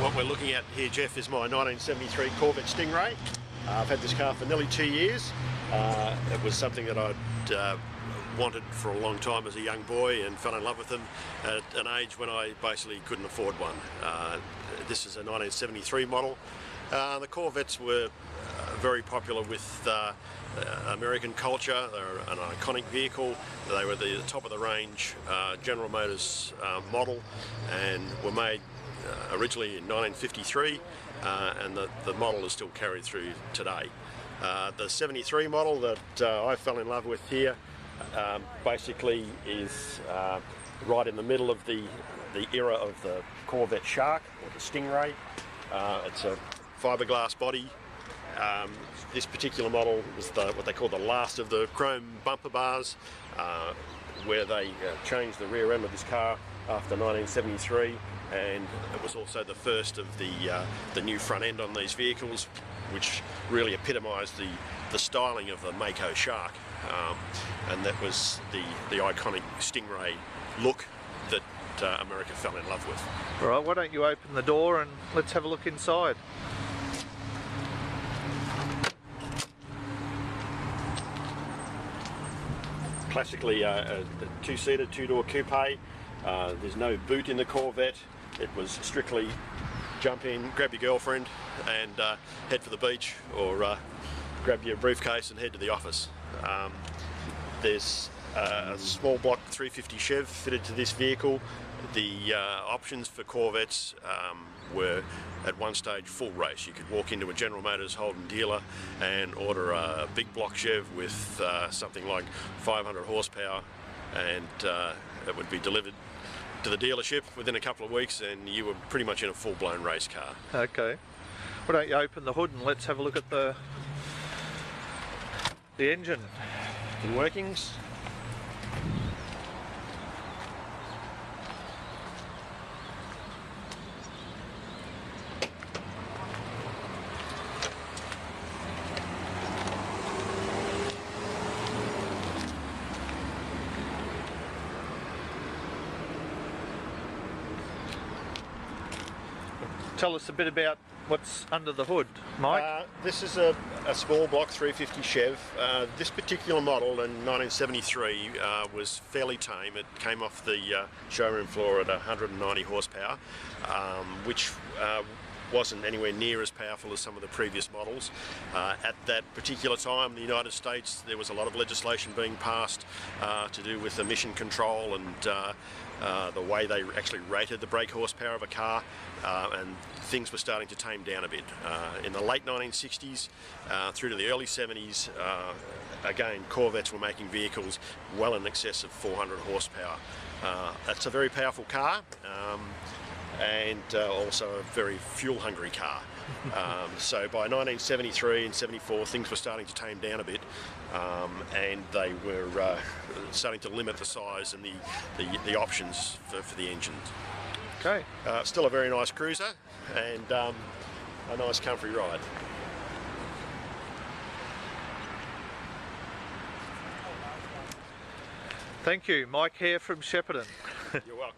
What we're looking at here, Jeff, is my 1973 Corvette Stingray. I've had this car for nearly 2 years. It was something that I'd wanted for a long time as a young boy and fell in love with them at an age when I basically couldn't afford one. This is a 1973 model. The Corvettes were very popular with American culture. They're an iconic vehicle. They were the top of the range General Motors model and were made originally in 1953, and the model is still carried through today. The 73 model that I fell in love with here basically is right in the middle of the era of the Corvette Shark, or the Stingray. It's a fiberglass body. This particular model was what they call the last of the chrome bumper bars, where they changed the rear end of this car after 1973, and it was also the first of the new front end on these vehicles, which really epitomised the styling of the Mako Shark, and that was the iconic Stingray look that America fell in love with. All right, why don't you open the door and let's have a look inside. Classically a two-seater, two-door coupe. There's no boot in the Corvette. It was strictly jump in, grab your girlfriend and head for the beach, or grab your briefcase and head to the office. There's a small block 350 Chev fitted to this vehicle. The options for Corvettes were at one stage full race. You could walk into a General Motors Holden dealer and order a big block Chev with something like 500 horsepower, and it would be delivered to the dealership within a couple of weeks, and you were pretty much in a full-blown race car. Okay. Why don't you open the hood and let's have a look at the engine In workings. Tell us a bit about what's under the hood, Mike. This is a small block 350 Chev. This particular model in 1973 was fairly tame. It came off the showroom floor at 190 horsepower, which wasn't anywhere near as powerful as some of the previous models. At that particular time in the United States, there was a lot of legislation being passed to do with emission control and the way they actually rated the brake horsepower of a car, and things were starting to tame down a bit. In the late 1960s through to the early 70s, again, Corvettes were making vehicles well in excess of 400 horsepower. That's a very powerful car, and also a very fuel-hungry car. So by 1973 and 74, things were starting to tame down a bit, and they were starting to limit the size and the options for the engines. Okay. Still a very nice cruiser and a nice comfy ride. Thank you, Mike Hehir from Shepparton. You're welcome.